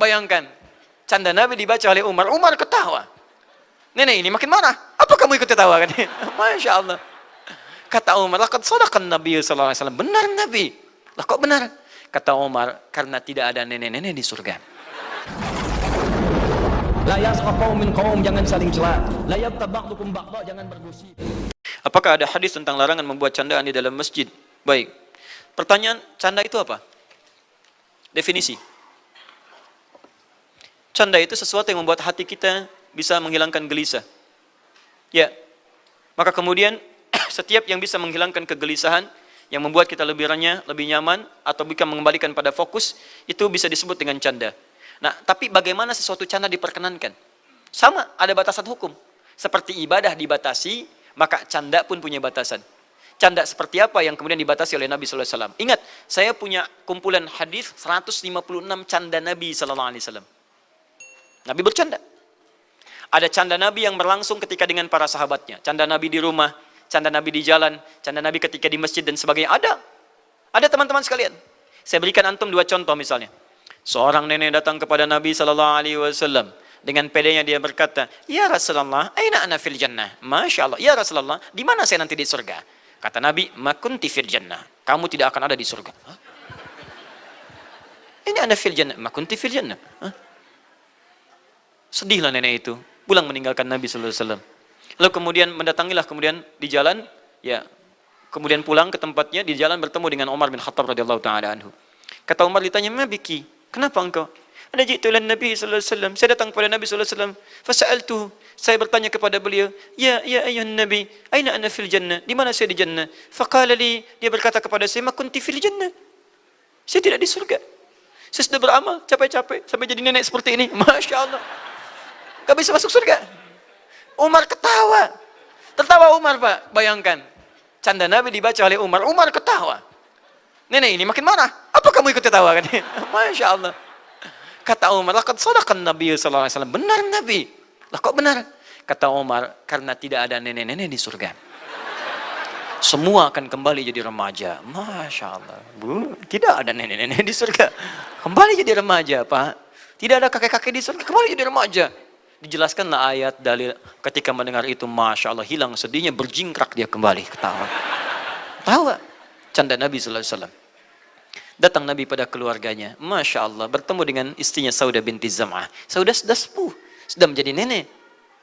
Bayangkan, canda Nabi dibaca oleh Umar. Umar ketawa. Nenek ini makin marah. Apa kamu ikut ketawa? Kan? Masya Allah. Kata Umar, laqad sadaqan Nabi sallallahu alaihi wasallam. Benar Nabi. Lah kok benar? Kata Umar, karena tidak ada nenek-nenek di surga. La yasqa qaumin qaum, jangan saling cela. La yabtaba'dukum ba'dha, jangan bergosip. Apakah ada hadis tentang larangan membuat candaan di dalam masjid? Baik. Pertanyaan, canda itu apa? Definisi. Canda itu sesuatu yang membuat hati kita bisa menghilangkan gelisah. Ya. Maka kemudian setiap yang bisa menghilangkan kegelisahan, yang membuat kita lebih renyah, lebih nyaman, atau bisa mengembalikan pada fokus, itu bisa disebut dengan canda. Nah, tapi bagaimana sesuatu canda diperkenankan? Sama, ada batasan hukum. Seperti ibadah dibatasi, maka canda pun punya batasan. Canda seperti apa yang kemudian dibatasi oleh Nabi sallallahu alaihi wasallam? Ingat, saya punya kumpulan hadis 156 canda Nabi sallallahu alaihi wasallam. Nabi bercanda. Ada canda Nabi yang berlangsung ketika dengan para sahabatnya. Canda Nabi di rumah, canda Nabi di jalan, canda Nabi ketika di masjid dan sebagainya. Ada teman-teman sekalian. Saya berikan antum dua contoh misalnya. Seorang nenek datang kepada Nabi sallallahu alaihi wasallam. Dengan pedenya dia berkata, "Ya Rasulullah, aina ana fil jannah?" Masya Allah, ya Rasulullah, di mana saya nanti di surga? Kata Nabi, "Ma kunti fil jannah." Kamu tidak akan ada di surga. Hah? Ini ana fil jannah, ma kunti fil jannah. Hah? Sedihlah nenek itu, pulang meninggalkan Nabi sallallahu alaihi wasallam. Lalu kemudian mendatangilah kemudian di jalan, ya, kemudian pulang ke tempatnya, di jalan bertemu dengan Umar bin Khattab radhiyallahu taala anhu. Kata Umar ditanya, "Ma biki? Kenapa engkau?" "Ana jitu ila Nabi sallallahu alaihi wasallam." Saya datang kepada Nabi sallallahu alaihi wasallam. Fasa'altuhu. Saya bertanya kepada beliau, "Ya ayuhan Nabi, aina ana fil jannah?" Di mana saya di jannah? Faqala li, dia berkata kepada saya, "Ma kunti fil jannah." Saya tidak di surga. Saya sudah beramal capek-capek sampai jadi nenek seperti ini. Masya Allah. Gak bisa masuk surga. Umar ketawa. Tertawa Umar, Pak. Bayangkan. Canda Nabi dibaca oleh Umar. Umar ketawa. Nenek ini makin marah. Apa kamu ikut ketawa? Kan? Masya Allah. Kata Umar, laqad sadaqan Nabi sallallahu alaihi wasallam. Benar Nabi. Lah kok benar? Kata Umar, karena tidak ada nenek-nenek di surga. Semua akan kembali jadi remaja. Masya Allah. Bu, tidak ada nenek-nenek di surga. Kembali jadi remaja, Pak. Tidak ada kakek-kakek di surga. Kembali jadi remaja. Dijelaskanlah ayat dalil. Ketika mendengar itu, Masya Allah, hilang sedihnya, berjingkrak dia kembali ketawa. Tawa. Canda Nabi sallallahu alaihi wasallam. Datang Nabi pada keluarganya. Masya Allah, bertemu dengan istrinya Saudah binti Zam'ah. Saudah sudah sepuh, sudah menjadi nenek.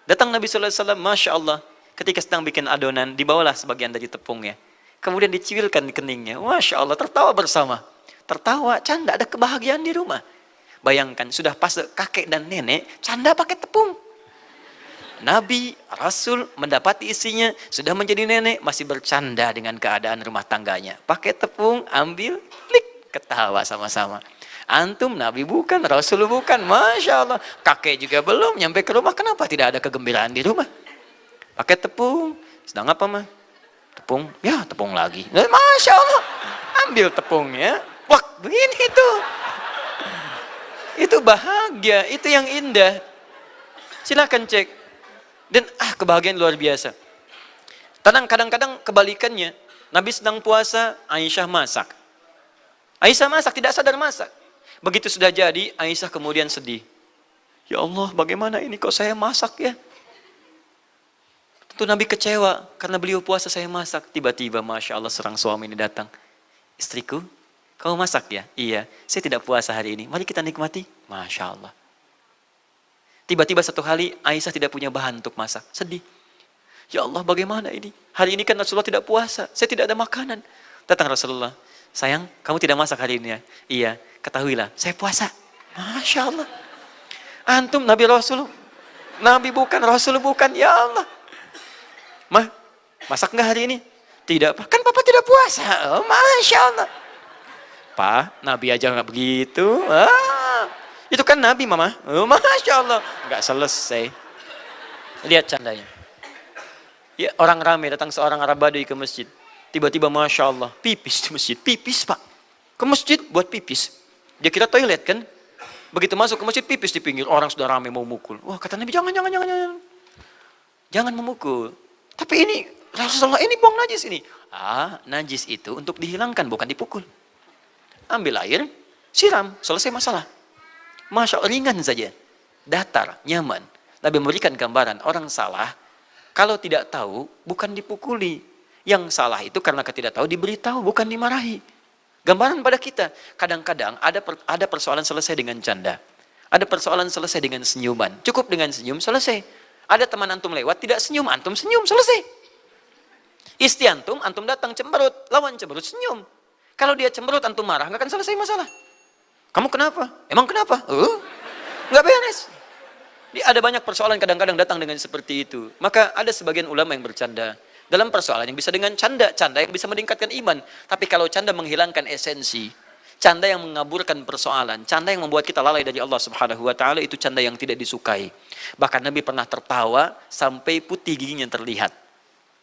Datang Nabi sallallahu alaihi wasallam, Masya Allah, ketika sedang bikin adonan, dibawalah sebagian dari tepungnya. Kemudian dicivilkan di keningnya. Masya Allah, tertawa bersama. Tertawa, canda, ada kebahagiaan di rumah. Bayangkan, sudah pas kakek dan nenek, canda pakai tepung. Nabi, Rasul, mendapati istrinya, sudah menjadi nenek, masih bercanda dengan keadaan rumah tangganya. Pakai tepung, ambil, klik, ketawa sama-sama. Antum, Nabi bukan, Rasul bukan, Masya Allah. Kakek juga belum, nyampe ke rumah, kenapa tidak ada kegembiraan di rumah? Pakai tepung, sedang apa mah? Tepung, ya tepung lagi. Masya Allah, ambil tepungnya, wah begini tuh. Itu bahagia, itu yang indah. Silakan cek. Dan kebahagiaan luar biasa. Kadang-kadang kebalikannya. Nabi sedang puasa, Aisyah masak. Aisyah masak, tidak sadar masak. Begitu sudah jadi, Aisyah kemudian sedih. Ya Allah, bagaimana ini kok saya masak ya? Tentu Nabi kecewa, karena beliau puasa saya masak. Tiba-tiba, Masya Allah, serang suami ini datang. Istriku, kamu masak ya? Iya, saya tidak puasa hari ini. Mari kita nikmati. Masya Allah. Tiba-tiba satu hari, Aisyah tidak punya bahan untuk masak. Sedih. Ya Allah, bagaimana ini? Hari ini kan Rasulullah tidak puasa. Saya tidak ada makanan. Datang Rasulullah. Sayang, kamu tidak masak hari ini ya? Iya, ketahuilah, saya puasa. Masya Allah. Antum, Nabi Rasul. Nabi bukan, Rasul bukan. Ya Allah. Mah, masak nggak hari ini? Tidak, Pak. Kan Papa tidak puasa. Oh, Masya Allah. Pak, Nabi aja nggak begitu. Itu kan Nabi, Mama. Oh, Masya Allah. Nggak selesai. Lihat candanya. Ya, orang ramai datang seorang Arab Badui ke masjid. Tiba-tiba, Masya Allah, pipis di masjid. Pipis, Pak. Ke masjid buat pipis. Dia kira toilet kan. Begitu masuk ke masjid, pipis di pinggir. Orang sudah ramai mau mukul. Wah, kata Nabi, jangan. Jangan memukul. Tapi ini, Rasulullah ini buang najis ini. Najis itu untuk dihilangkan, bukan dipukul. Ambil air, siram, selesai masalah. Masya Allah, ringan saja. Datar, nyaman. Nabi memberikan gambaran, orang salah, kalau tidak tahu, bukan dipukuli. Yang salah itu karena ketidaktahu diberitahu, bukan dimarahi. Gambaran pada kita, kadang-kadang ada persoalan selesai dengan canda. Ada persoalan selesai dengan senyuman. Cukup dengan senyum, selesai. Ada teman antum lewat, tidak senyum, antum senyum, selesai. Istri antum datang cemberut, lawan cemberut, senyum. Kalau dia cemberut, antum marah, nggak akan selesai masalah. Kamu kenapa? Emang kenapa? Nggak beres. Ada banyak persoalan kadang-kadang datang dengan seperti itu. Maka ada sebagian ulama yang bercanda. Dalam persoalan yang bisa dengan canda yang bisa meningkatkan iman. Tapi kalau canda menghilangkan esensi, canda yang mengaburkan persoalan, canda yang membuat kita lalai dari Allah Subhanahu wa taala, itu canda yang tidak disukai. Bahkan Nabi pernah tertawa sampai putih giginya terlihat.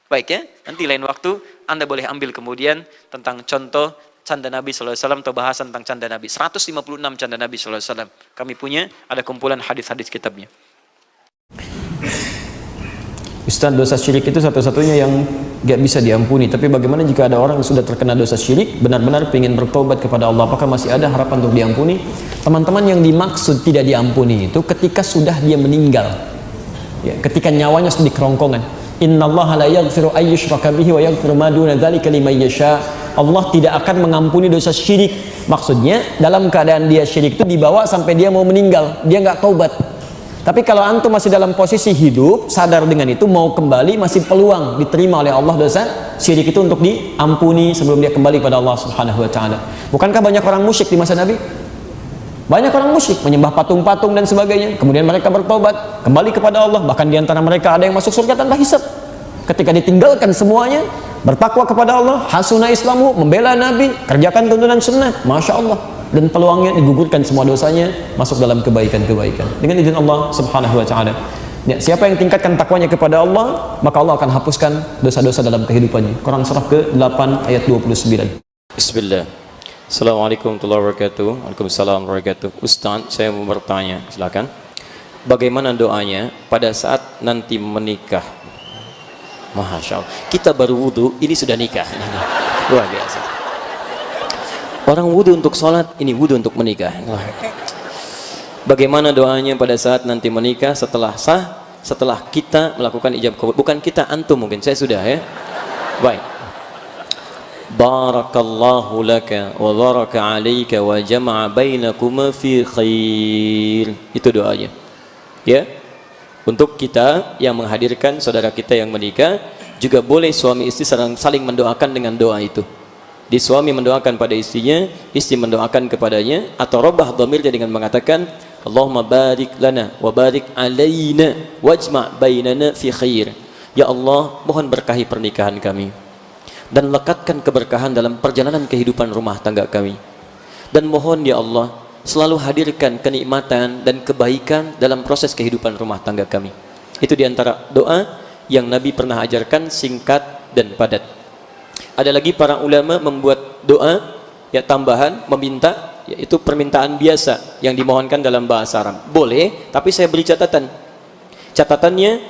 Baik ya, nanti lain waktu Anda boleh ambil kemudian tentang contoh canda Nabi SAW atau bahasan tentang canda Nabi. 156 canda Nabi SAW. Kami punya, ada kumpulan hadis-hadis kitabnya. Ustaz, dosa syirik itu satu-satunya yang gak bisa diampuni. Tapi bagaimana jika ada orang yang sudah terkena dosa syirik, benar-benar ingin bertobat kepada Allah, apakah masih ada harapan untuk diampuni? Teman-teman, yang dimaksud tidak diampuni itu ketika sudah dia meninggal, ya, ketika nyawanya sudah di kerongkongan. Innallaha la yaghfiru ay yushraka bihi wa yaghfiru ma duna dzalika liman yasha. Allah tidak akan mengampuni dosa syirik. Maksudnya dalam keadaan dia syirik itu dibawa sampai dia mau meninggal, dia nggak taubat. Tapi kalau antum masih dalam posisi hidup, sadar dengan itu, mau kembali, masih peluang diterima oleh Allah dosa syirik itu untuk diampuni sebelum dia kembali pada Allah Subhanahu wa taala. Bukankah banyak orang musyrik di masa Nabi? Banyak orang musyrik, menyembah patung-patung dan sebagainya. Kemudian mereka bertobat, kembali kepada Allah. Bahkan di antara mereka ada yang masuk surga tanpa hisab. Ketika ditinggalkan semuanya, bertakwa kepada Allah, hasuna islamu, membela Nabi, kerjakan tuntunan sunnah, Masya Allah. Dan peluangnya digugurkan semua dosanya, masuk dalam kebaikan-kebaikan dengan izin Allah Subhanahu wa taala. Ya, siapa yang tingkatkan takwanya kepada Allah, maka Allah akan hapuskan dosa-dosa dalam kehidupannya. Quran surah ke-8 ayat 29. Bismillah. Assalamualaikum warahmatullahi wabarakatuh. Waalaikumsalam warahmatullahi wabarakatuh. Ustaz, saya mau bertanya, silakan. Bagaimana doanya pada saat nanti menikah? Masya Allah, kita baru wudhu, ini sudah nikah. Luar biasa. Orang wudhu untuk sholat, ini wudhu untuk menikah. Bagaimana doanya pada saat nanti menikah setelah sah, setelah kita melakukan ijab qabul? Bukan kita, antum mungkin, saya sudah ya. Baik. Barakallahu laka wa baraka alaika wa jama'a bainakuma fi khair. Itu doanya. Ya. Untuk kita yang menghadirkan saudara kita yang menikah, juga boleh suami istri saling mendoakan dengan doa itu. Di suami mendoakan pada istrinya, istri mendoakan kepadanya, atau robah dhamirnya dengan mengatakan Allahumma barik lana wa barik alaina wajma' bainana fi khair. Ya Allah, mohon berkahi pernikahan kami dan lekatkan keberkahan dalam perjalanan kehidupan rumah tangga kami. Dan mohon ya Allah, selalu hadirkan kenikmatan dan kebaikan dalam proses kehidupan rumah tangga kami. Itu diantara doa yang Nabi pernah ajarkan, singkat dan padat. Ada lagi para ulama membuat doa ya tambahan, meminta, yaitu permintaan biasa yang dimohonkan dalam bahasa Arab. Boleh, tapi saya beri catatan. Catatannya,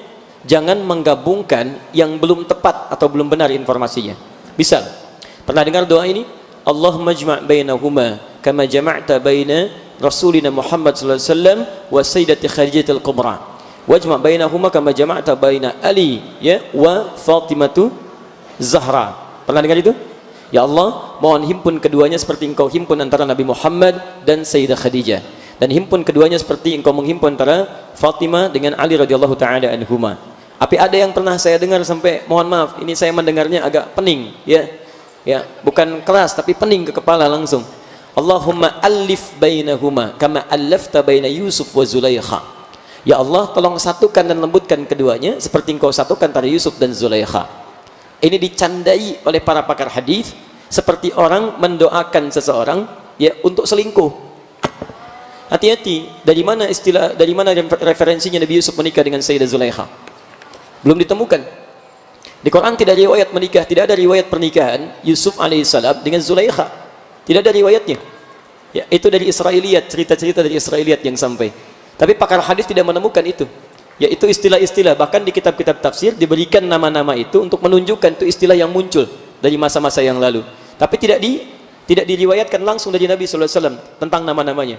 jangan menggabungkan yang belum tepat atau belum benar informasinya. Misal, pernah dengar doa ini? Allahumma jma' bainahuma kama jama'ta baina Rasulina Muhammad sallallahu alaihi wasallam wa Sayyidati Khadijatul Kubra. Wajma' bainahuma kama jama'ta baina Ali ya wa Fatimatu Zahra. Pernah dengar itu? Ya Allah, mohon himpun keduanya seperti engkau himpun antara Nabi Muhammad dan Sayyidah Khadijah, dan himpun keduanya seperti engkau menghimpun antara Fatimah dengan Ali radhiyallahu taala anhuma. Tapi ada yang pernah saya dengar sampai, mohon maaf, ini saya mendengarnya agak pening, ya, bukan keras tapi pening ke kepala langsung. Allahumma alif bainahuma kama allafta baina Yusuf wa Zulaikha. Ya Allah, tolong satukan dan lembutkan keduanya seperti engkau satukan antara Yusuf dan Zulaikha. Ini dicandai oleh para pakar hadis seperti orang mendoakan seseorang ya untuk selingkuh. Hati-hati, dari mana referensinya Nabi Yusuf menikah dengan Sayyidah Zulaikha? Belum ditemukan. Di Quran tidak ada riwayat menikah, tidak ada riwayat pernikahan Yusuf alaihissalam dengan Zulaikha. Tidak ada riwayatnya. Ya, itu dari Israiliyat, cerita-cerita dari Israiliyat yang sampai. Tapi pakar hadis tidak menemukan itu. Yaitu istilah-istilah, bahkan di kitab-kitab tafsir diberikan nama-nama itu untuk menunjukkan itu istilah yang muncul dari masa-masa yang lalu. Tapi tidak diriwayatkan langsung dari Nabi sallallahu alaihi wasallam tentang nama-namanya.